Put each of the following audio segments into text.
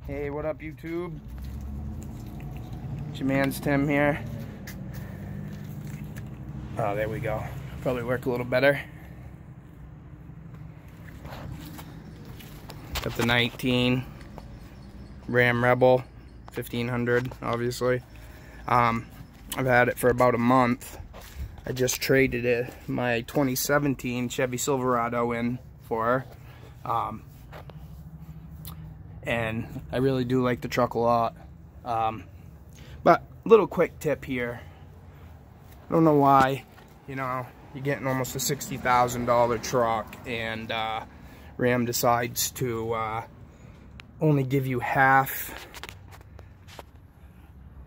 Hey, what up, YouTube? It's your man's Tim here. Oh, there we go. Probably work a little better. Got the 19 Ram Rebel 1500, obviously. I've had it for about a month. I just traded it, my 2017 Chevy Silverado in for her. And I really do like the truck a lot. But little quick tip here. I don't know why, you know, you're getting almost a $60,000 truck and Ram decides to only give you half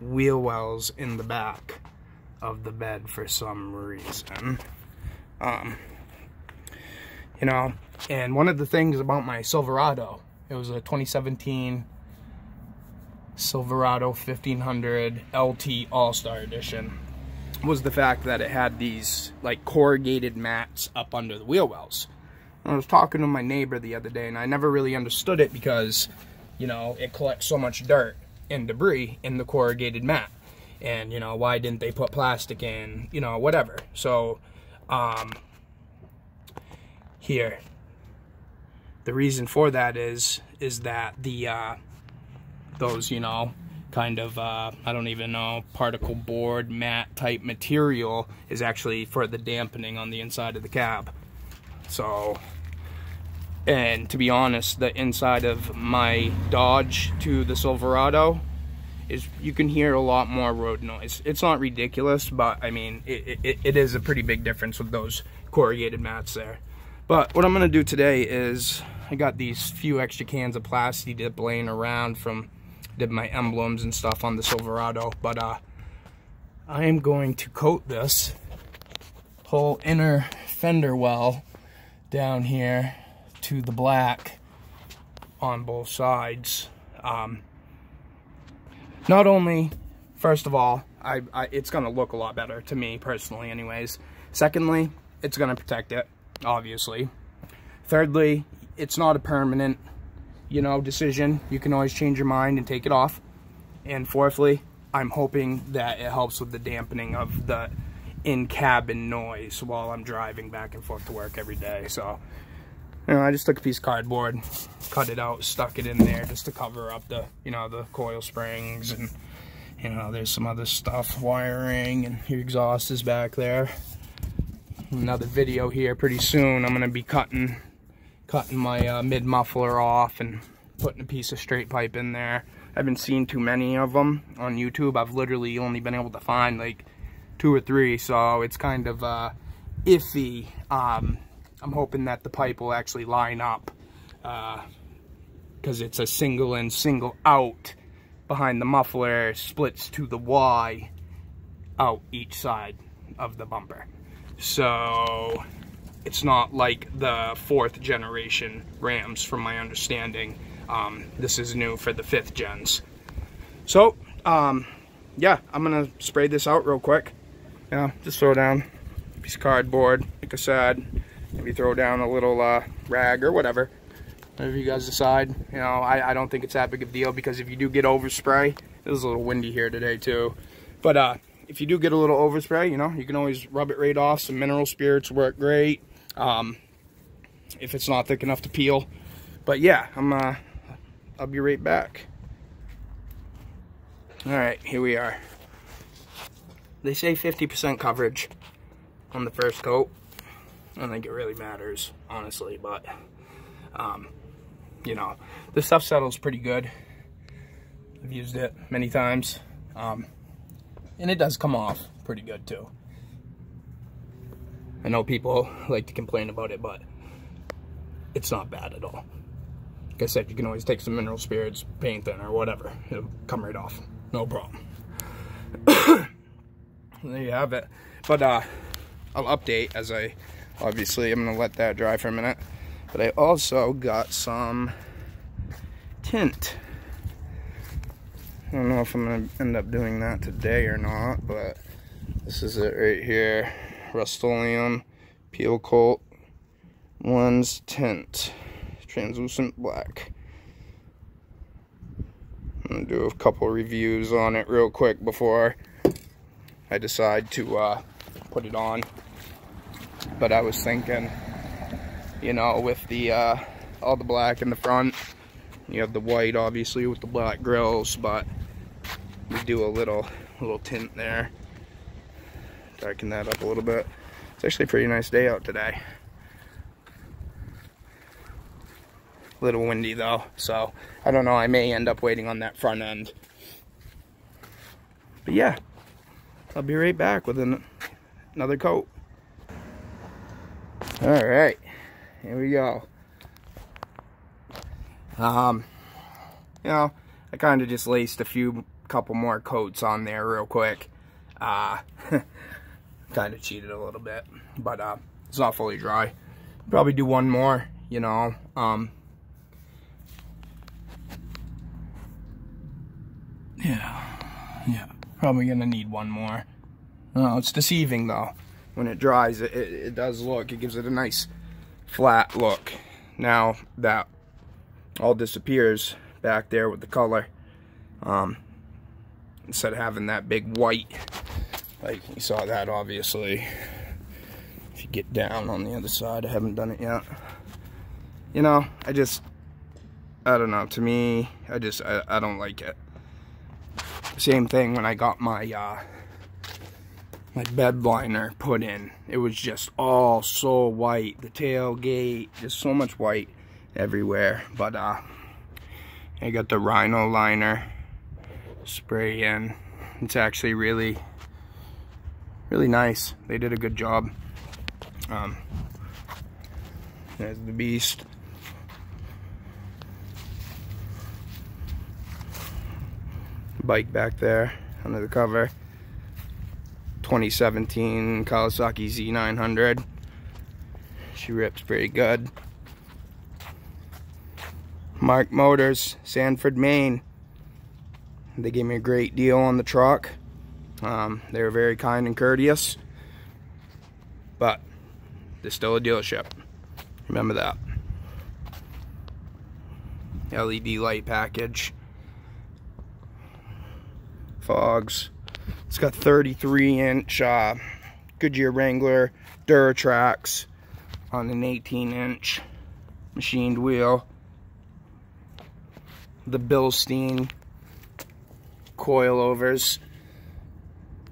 wheel wells in the back of the bed for some reason. You know, and one of the things about my Silverado, it was a 2017 Silverado 1500 LT All-Star Edition, was the fact that it had these like corrugated mats up under the wheel wells. I was talking to my neighbor the other day and I never really understood it because, you know, it collects so much dirt and debris in the corrugated mat. And, you know, why didn't they put plastic in, you know, whatever. So, here. The reason for that is that the, those, you know, kind of, I don't even know, particle board, mat type material is actually for the dampening on the inside of the cab. So, and to be honest, the inside of my Dodge to the Silverado is, you can hear a lot more road noise. It's not ridiculous, but I mean, it is a pretty big difference with those corrugated mats there. But what I'm gonna do today is, I got these few extra cans of Plasti Dip laying around from, did my emblems and stuff on the Silverado, but I am going to coat this whole inner fender well down here to the black on both sides. Not only, first of all, it's gonna look a lot better to me personally anyways. Secondly, it's gonna protect it, obviously. Thirdly, it's not a permanent, you know, decision. You can always change your mind and take it off. And fourthly, I'm hoping that it helps with the dampening of the in-cabin noise while I'm driving back and forth to work every day. So, you know, I just took a piece of cardboard, cut it out, stuck it in there just to cover up the, you know, the coil springs, and, you know, there's some other stuff, wiring, and your exhaust is back there. Another video here pretty soon. I'm gonna be cutting my mid muffler off and putting a piece of straight pipe in there. I haven't seen too many of them on YouTube. I've literally only been able to find like 2 or 3, so it's kind of iffy. I'm hoping that the pipe will actually line up, because it's a single in, single out behind the muffler, splits to the Y out each side of the bumper. So it's not like the 4th generation Rams, from my understanding. This is new for the 5th gens. So, yeah, I'm gonna spray this out real quick. You know, just throw down a piece of cardboard, like I said. Maybe throw down a little rag or whatever you guys decide. You know, I don't think it's that big of a deal, because if you do get overspray, it was a little windy here today too. But if you do get a little overspray, you know, you can always rub it right off. Some mineral spirits work great. If it's not thick enough to peel. But yeah, I'll be right back. Alright, here we are. They say 50% coverage on the first coat. I don't think it really matters, honestly, but you know, this stuff settles pretty good. I've used it many times, and it does come off pretty good too. I know people like to complain about it, but it's not bad at all. Like I said, you can always take some mineral spirits, paint thinner, or whatever. It'll come right off, no problem. There you have it. But I'll update as I, obviously I'm gonna let that dry for a minute. But I also got some tint. I don't know if I'm gonna end up doing that today or not, but this is it right here. Rust-Oleum Peel Coat Lens Tint, translucent black. I'm gonna do a couple reviews on it real quick before I decide to put it on. But I was thinking, you know, with the all the black in the front, you have the white obviously with the black grills, but we do a little tint there, darken that up a little bit. It's actually a pretty nice day out today. A little windy though, so I don't know, I may end up waiting on that front end. But yeah, I'll be right back with another coat. Alright, here we go. You know, I kind of just laced a couple more coats on there real quick. Kind of cheated a little bit, but it's not fully dry. Probably do one more, you know. Yeah, probably gonna need one more. It's deceiving though. When it dries, it does look, it gives it a nice flat look. Now that all disappears back there with the color, instead of having that big white, like you saw that obviously. If you get down on the other side, I haven't done it yet. You know, I don't know, to me, I don't like it. Same thing when I got my my bed liner put in. It was just all so white. The tailgate, just so much white everywhere. But I got the Rhino liner spray in. It's actually really nice. They did a good job. There's the beast. Bike back there under the cover. 2017 Kawasaki Z900. She rips pretty good. Mark Motors, Sanford, Maine. They gave me a great deal on the truck. They were very kind and courteous, but they're still a dealership. Remember that. LED light package. Fogs. It's got 33-inch Goodyear Wrangler Duratrax on an 18-inch machined wheel. The Bilstein coilovers,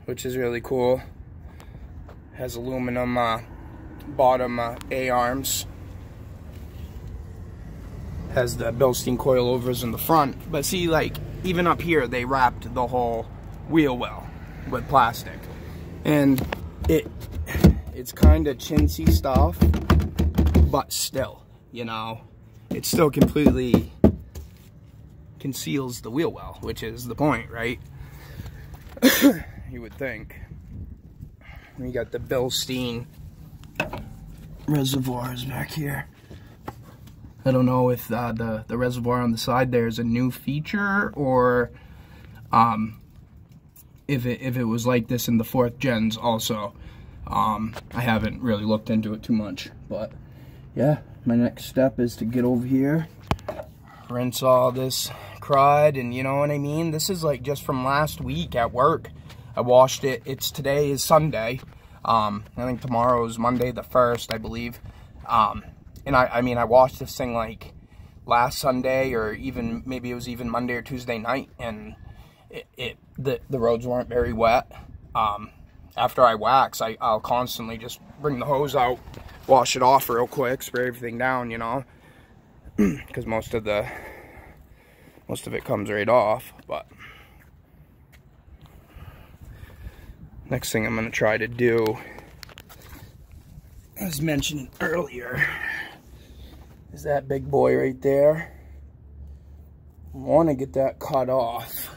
which is really cool. Has aluminum bottom A-arms. Has the Bilstein coilovers in the front. But see, like, even up here, they wrapped the whole wheel well with plastic. And it's kind of chintzy stuff, but still, you know, it still completely conceals the wheel well, which is the point, right? You would think. We got the Bilstein reservoirs back here. I don't know if the reservoir on the side there is a new feature, or if it was like this in the 4th gens also. I haven't really looked into it too much, but yeah, my next step is to get over here, rinse all this crud, and you know what I mean? This is like just from last week at work. I washed it. Today is Sunday. I think tomorrow is Monday the 1st, I believe. And I mean, I washed this thing like last Sunday, or even maybe it was even Monday or Tuesday night, and the roads weren't very wet. After I wax, I'll constantly just bring the hose out, wash it off real quick, spray everything down, you know, because most of it comes right off. But next thing I'm gonna try to do, I was mentioning earlier, is that big boy right there. I want to get that cut off.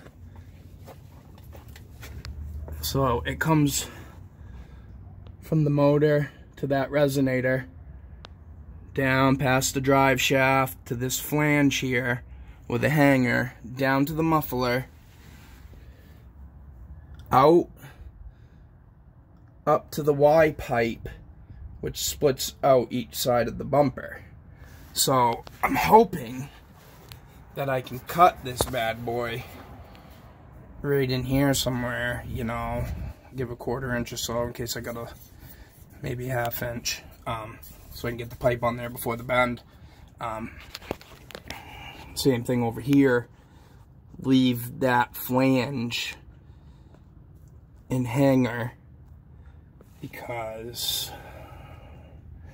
So it comes from the motor to that resonator, down past the drive shaft to this flange here with a hanger, down to the muffler, out, up to the Y pipe, which splits out each side of the bumper. So I'm hoping that I can cut this bad boy right in here somewhere, you know, give a 1/4 inch or so in case I got a maybe 1/2 inch, so I can get the pipe on there before the bend. Same thing over here, leave that flange and hanger because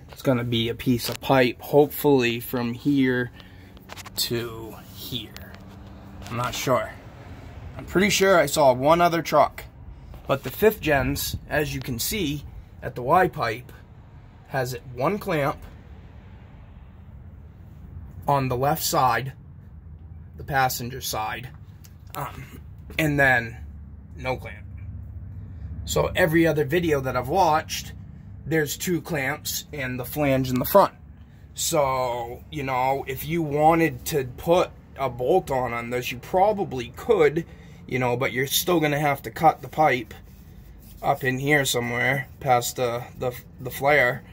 it's going to be a piece of pipe, hopefully from here to here. I'm not sure. I'm pretty sure I saw one other truck, but the 5th gens, as you can see at the Y pipe, has it one clamp on the left side, the passenger side, and then no clamp. So every other video that I've watched, there's 2 clamps and the flange in the front. So, you know, if you wanted to put a bolt on this, you probably could, you know, but you're still gonna have to cut the pipe up in here somewhere past the flare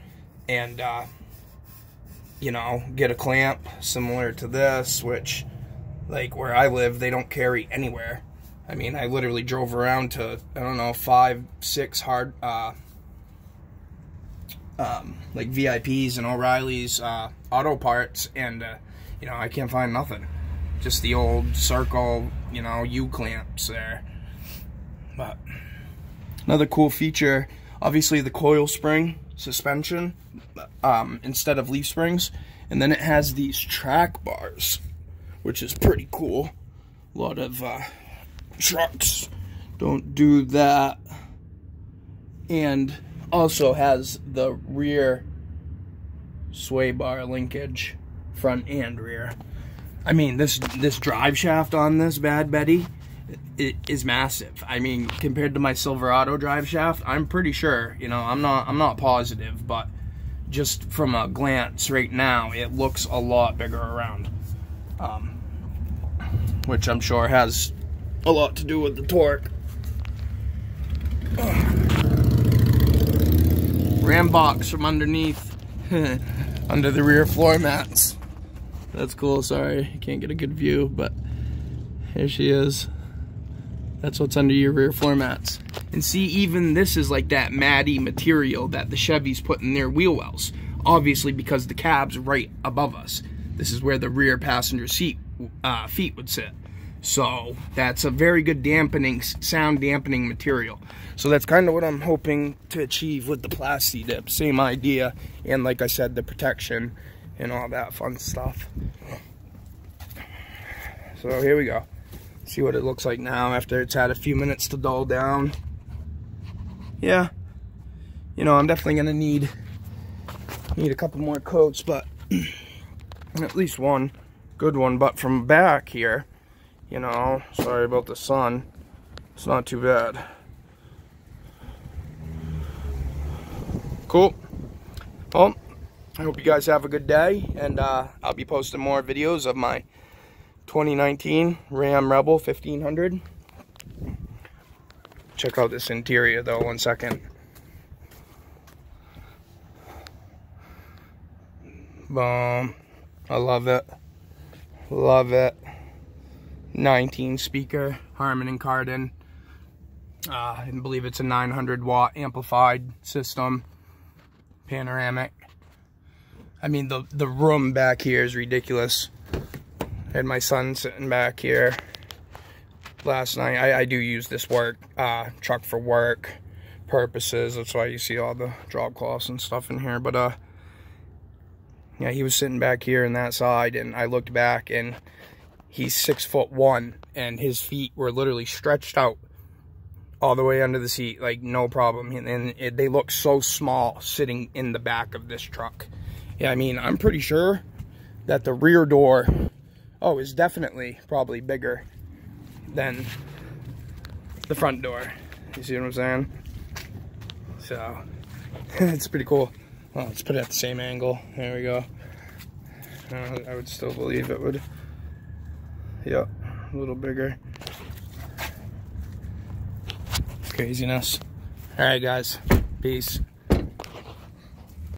and you know, get a clamp similar to this, which, like, where I live, they don't carry anywhere. I mean, I literally drove around to, I don't know, 5, 6 hard like VIPs and O'Reilly's auto parts, and you know, I can't find nothing. Just the old circle, you know, U-clamps there. But another cool feature, obviously the coil spring suspension instead of leaf springs, and then it has these track bars, which is pretty cool. A lot of trucks don't do that. And also has the rear sway bar linkage, front and rear. I mean, this drive shaft on this Bad Betty, it is massive. I mean, compared to my Silverado drive shaft, I'm pretty sure, you know, I'm not positive, but just from a glance right now, it looks a lot bigger around, which I'm sure has a lot to do with the torque. Ram box from underneath, under the rear floor mats. That's cool. Sorry, you can't get a good view, but here she is. That's what's under your rear floor mats. And see, even this is like that matty material that the Chevys put in their wheel wells. Obviously, because the cab's right above us. This is where the rear passenger seat feet would sit. So that's a very good dampening, sound dampening material. So that's kind of what I'm hoping to achieve with the Plasti Dip. Same idea, and like I said, the protection and all that fun stuff. So here we go. See what it looks like now after it's had a few minutes to dull down. Yeah, you know, I'm definitely gonna need a couple more coats, but at least one good one. But from back here, you know, sorry about the sun, it's not too bad. Cool. Well, I hope you guys have a good day, and I'll be posting more videos of my 2019 Ram Rebel 1500. Check out this interior though, 1 second. Boom. I love it. Love it. 19 speaker, Harman and Kardon. I believe it's a 900 watt amplified system. Panoramic. I mean, the room back here is ridiculous. I had my son sitting back here last night. I do use this truck for work purposes. That's why you see all the drop cloths and stuff in here. But yeah, he was sitting back here in that side, and I looked back, and he's 6'1", and his feet were literally stretched out all the way under the seat, like no problem. And they look so small sitting in the back of this truck. Yeah, I mean, I'm pretty sure that the rear door, is definitely probably bigger than the front door. You see what I'm saying? So, it's pretty cool. Well, let's put it at the same angle. There we go. I would still believe it would. Yep, a little bigger. Craziness. All right, guys. Peace.